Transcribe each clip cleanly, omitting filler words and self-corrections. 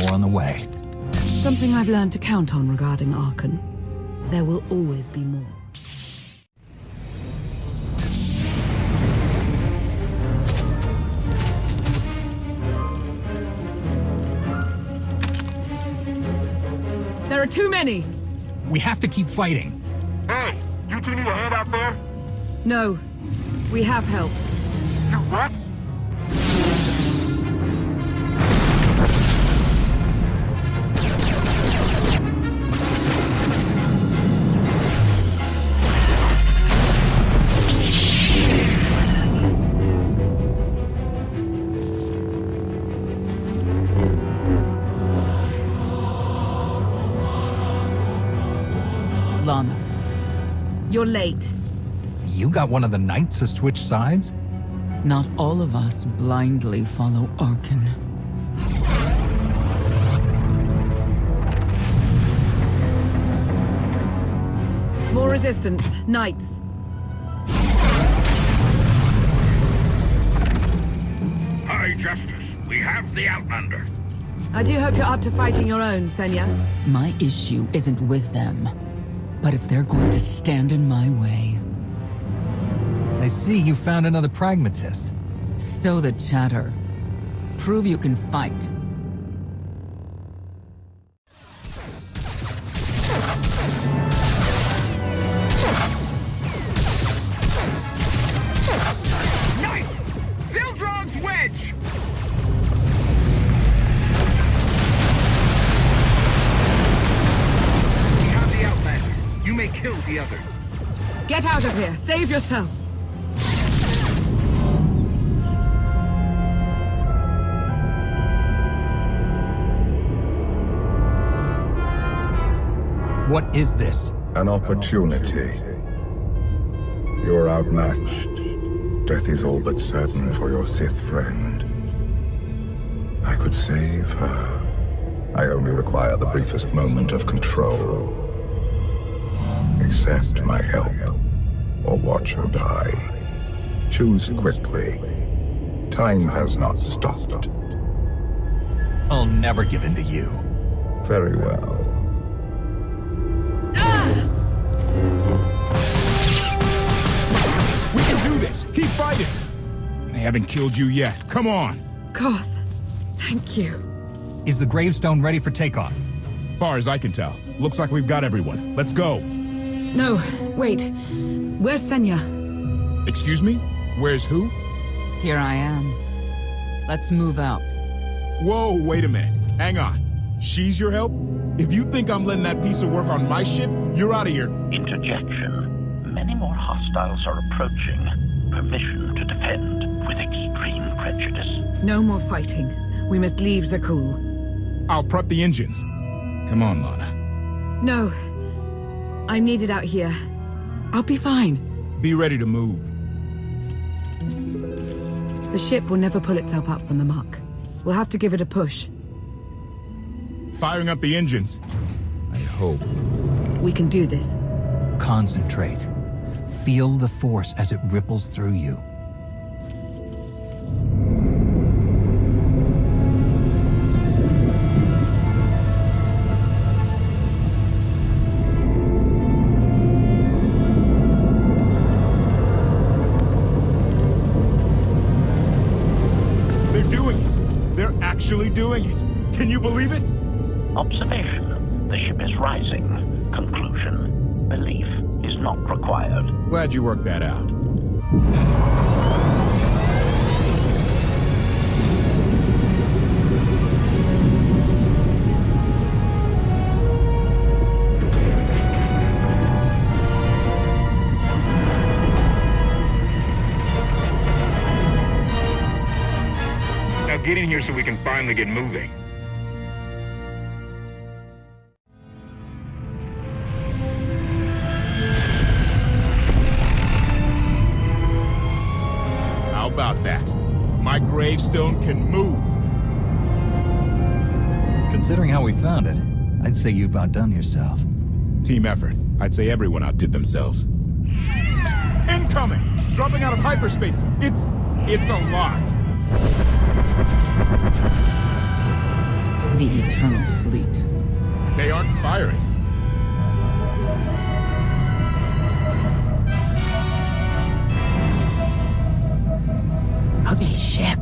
more on the way. Something I've learned to count on regarding Archon. There will always be more. There are too many! We have to keep fighting. Hey, you two need a hand out there? No. We have help. You what? Lana. You're late. You got one of the knights to switch sides? Not all of us blindly follow Archon. More resistance. Knights. High Justice, we have the Outlander. I do hope you're up to fighting your own, Senya. My issue isn't with them. But if they're going to stand in my way... I see you found another pragmatist. Stow the chatter. Prove you can fight. Knights! Zildrog's Wedge! We have the Outlander. You may kill the others. Get out of here. Save yourself. What is this? An opportunity. You are outmatched. Death is all but certain for your Sith friend. I could save her. I only require the briefest moment of control. Accept my help, or watch her die. Choose quickly. Time has not stopped. I'll never give in to you. Very well. We can do this! Keep fighting! They haven't killed you yet. Come on! Koth, thank you. Is the gravestone ready for takeoff? Far as I can tell, looks like we've got everyone. Let's go. No, wait. Where's Senya? Excuse me? Where's who? Here I am. Let's move out. Whoa, wait a minute. Hang on. She's your help? If you think I'm letting that piece of work on my ship, you're out of here. Interjection. Many more hostiles are approaching. Permission to defend with extreme prejudice. No more fighting. We must leave Zakul. I'll prep the engines. Come on, Lana. No. I'm needed out here. I'll be fine. Be ready to move. The ship will never pull itself up from the muck. We'll have to give it a push. Firing up the engines. I hope. We can do this. Concentrate. Feel the force as it ripples through you. They're doing it. They're actually doing it. Can you believe it? Observation. The ship is rising. Conclusion. Belief is not required. Glad you worked that out. Now get in here so we can finally get moving. How about that? My gravestone can move. Considering how we found it, I'd say you've outdone yourself. Team effort. I'd say everyone outdid themselves. Incoming! Dropping out of hyperspace. It's a lot. The Eternal Fleet. They aren't firing. Okay, ship.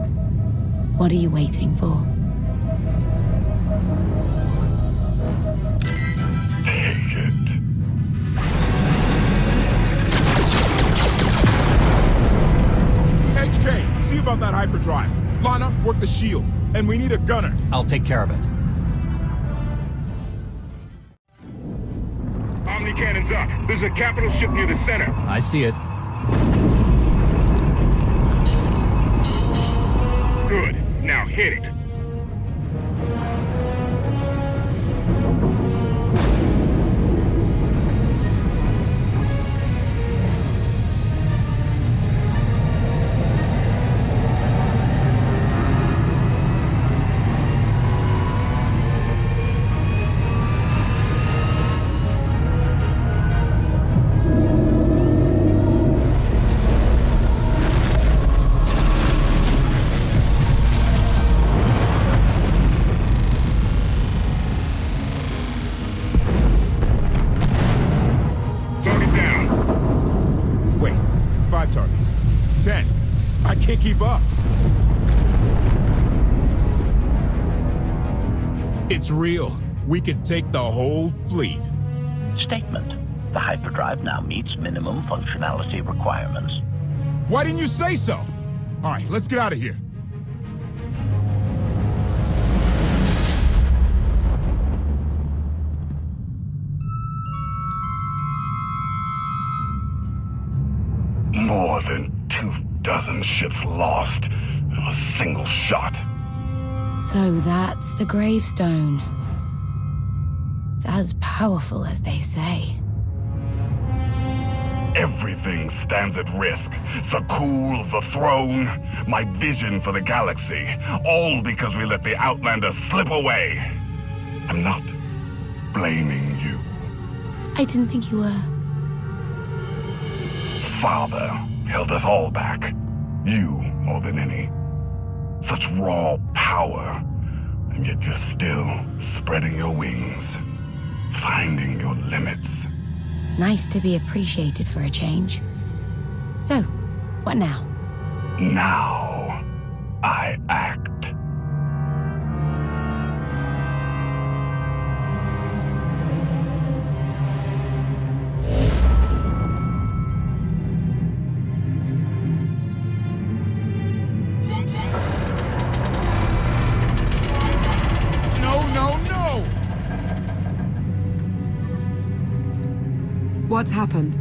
What are you waiting for? Take it. HK, see about that hyperdrive. Lana, work the shields. And we need a gunner. I'll take care of it. Omni cannons up. There's a capital ship near the center. I see it. Good. Now hit it. Targets. 10. I can't keep up. It's real. We could take the whole fleet. Statement. The hyperdrive now meets minimum functionality requirements. Why didn't you say so? All right, let's get out of here. More than 24 ships lost in a single shot. So that's the gravestone. It's as powerful as they say. Everything stands at risk. Sakul, the throne, my vision for the galaxy. All because we let the Outlander slip away. I'm not blaming you. I didn't think you were. Father held us all back. You more than any. Such raw power, and yet you're still spreading your wings, finding your limits. Nice to be appreciated for a change. So, what now? Now, I act. What's happened?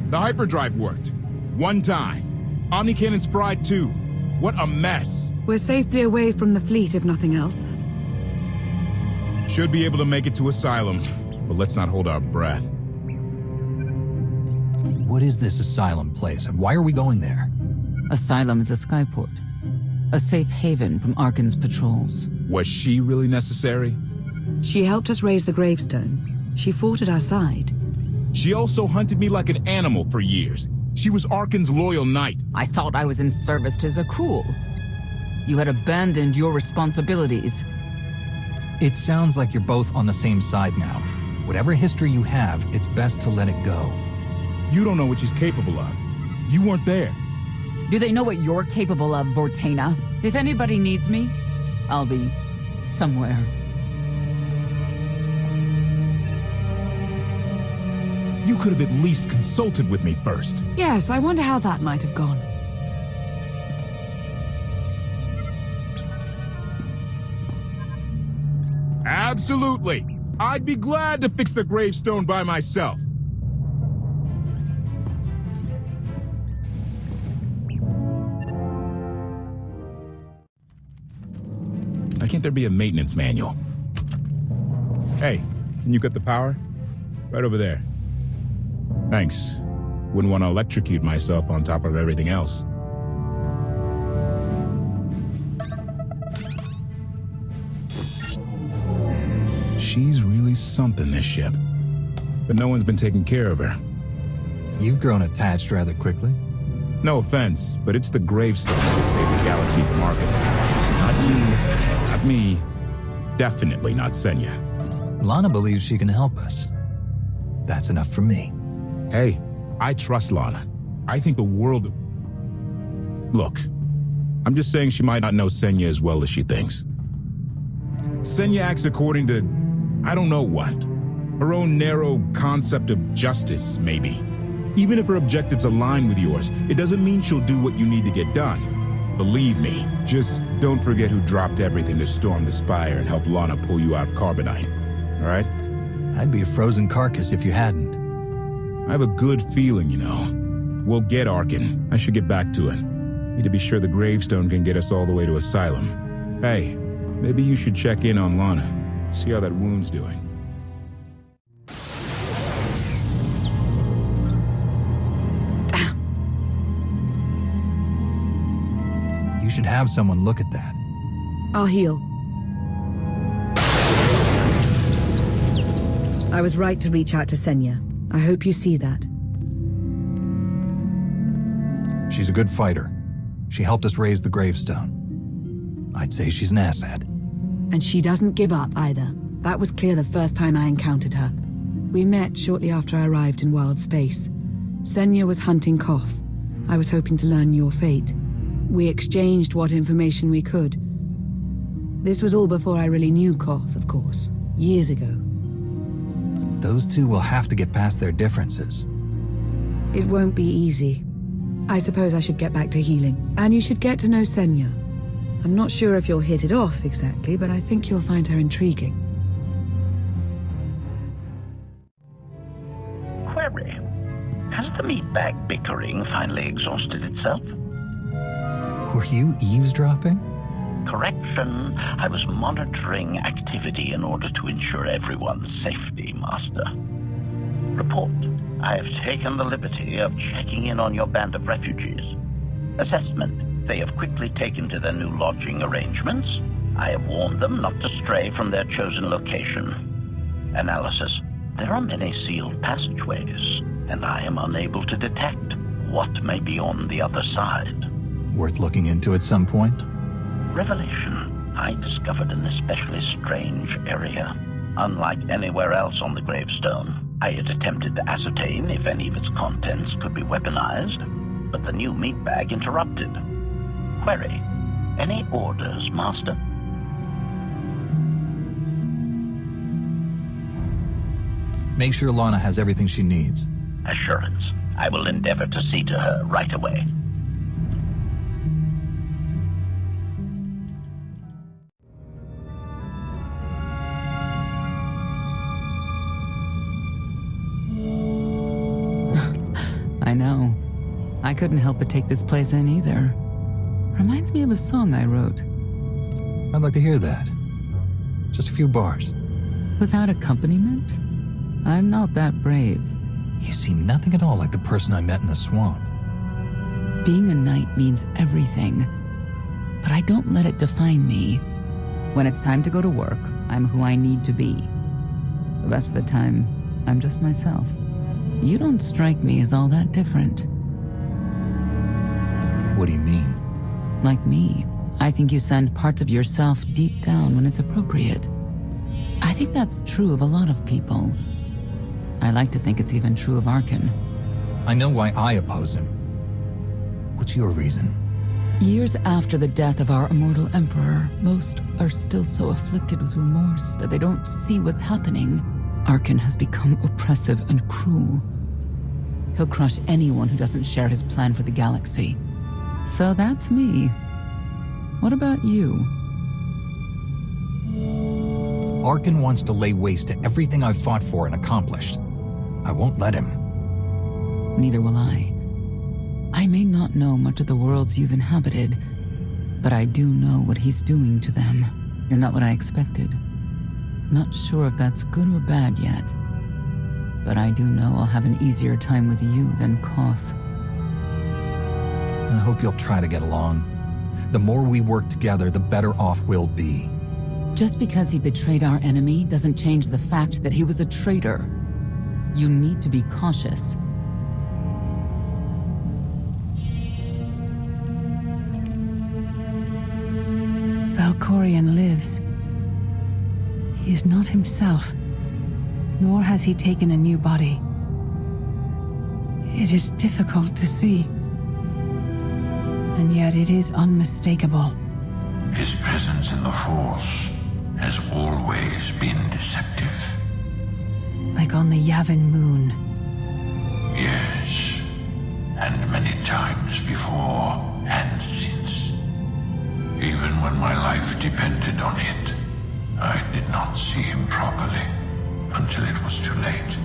The hyperdrive worked. One time. Omni cannons fried too. What a mess. We're safely away from the fleet, if nothing else. Should be able to make it to Asylum, but let's not hold our breath. What is this Asylum place, and why are we going there? Asylum is a skyport. A safe haven from Arkan's patrols. Was she really necessary? She helped us raise the gravestone. She fought at our side. She also hunted me like an animal for years. She was Arkan's loyal knight. I thought I was in service to Zakul. You had abandoned your responsibilities. It sounds like you're both on the same side now. Whatever history you have, it's best to let it go. You don't know what she's capable of. You weren't there. Do they know what you're capable of, Vortena? If anybody needs me, I'll be somewhere. You could have at least consulted with me first. Yes, I wonder how that might have gone. Absolutely. I'd be glad to fix the gravestone by myself. Why can't there be a maintenance manual? Hey, can you cut the power? Right over there. Thanks. Wouldn't want to electrocute myself on top of everything else. She's really something, this ship. But no one's been taking care of her. You've grown attached rather quickly. No offense, but it's the gravestone that saved the galaxy from Arkan. Not you, not me. Definitely not Senya. Lana believes she can help us. That's enough for me. Hey, I trust Lana. I think the world... Look, I'm just saying she might not know Senya as well as she thinks. Senya acts according to... I don't know what. Her own narrow concept of justice, maybe. Even if her objectives align with yours, it doesn't mean she'll do what you need to get done. Believe me, just don't forget who dropped everything to storm the spire and help Lana pull you out of Carbonite. All right? I'd be a frozen carcass if you hadn't. I have a good feeling, you know. We'll get Arkin. I should get back to it. Need to be sure the gravestone can get us all the way to Asylum. Hey, maybe you should check in on Lana. See how that wound's doing. You should have someone look at that. I'll heal. I was right to reach out to Senya. I hope you see that. She's a good fighter. She helped us raise the gravestone. I'd say she's an asset. And she doesn't give up either. That was clear the first time I encountered her. We met shortly after I arrived in wild space. Senya was hunting Koth. I was hoping to learn your fate. We exchanged what information we could. This was all before I really knew Koth, of course. Years ago. Those two will have to get past their differences. It won't be easy. I suppose I should get back to healing. And you should get to know Senya. I'm not sure if you'll hit it off exactly, but I think you'll find her intriguing. Query. Has the meatbag bickering finally exhausted itself? Were you eavesdropping? Correction. I was monitoring activity in order to ensure everyone's safety, Master. Report. I have taken the liberty of checking in on your band of refugees. Assessment. They have quickly taken to their new lodging arrangements. I have warned them not to stray from their chosen location. Analysis. There are many sealed passageways, and I am unable to detect what may be on the other side. Worth looking into at some point? Revelation. I discovered an especially strange area. Unlike anywhere else on the gravestone, I had attempted to ascertain if any of its contents could be weaponized, but the new meatbag interrupted. Query. Any orders, Master? Make sure Lana has everything she needs. Assurance. I will endeavor to see to her right away. I know. I couldn't help but take this place in either. Reminds me of a song I wrote. I'd like to hear that. Just a few bars. Without accompaniment? I'm not that brave. You seem nothing at all like the person I met in the swamp. Being a knight means everything, but I don't let it define me. When it's time to go to work, I'm who I need to be. The rest of the time, I'm just myself. You don't strike me as all that different. What do you mean? Like me, I think you send parts of yourself deep down when it's appropriate. I think that's true of a lot of people. I like to think it's even true of Arkin. I know why I oppose him. What's your reason? Years after the death of our immortal emperor, most are still so afflicted with remorse that they don't see what's happening. Arkin has become oppressive and cruel. He'll crush anyone who doesn't share his plan for the galaxy. So that's me. What about you? Arkin wants to lay waste to everything I've fought for and accomplished. I won't let him. Neither will I. I may not know much of the worlds you've inhabited, but I do know what he's doing to them. You're not what I expected. Not sure if that's good or bad yet, but I do know I'll have an easier time with you than Koth. I hope you'll try to get along. The more we work together, the better off we'll be. Just because he betrayed our enemy doesn't change the fact that he was a traitor. You need to be cautious. Valkorion lives. He is not himself, nor has he taken a new body. It is difficult to see, and yet it is unmistakable. His presence in the Force has always been deceptive. Like on the Yavin moon. Yes, and many times before and since. Even when my life depended on it, I did not see him properly until it was too late.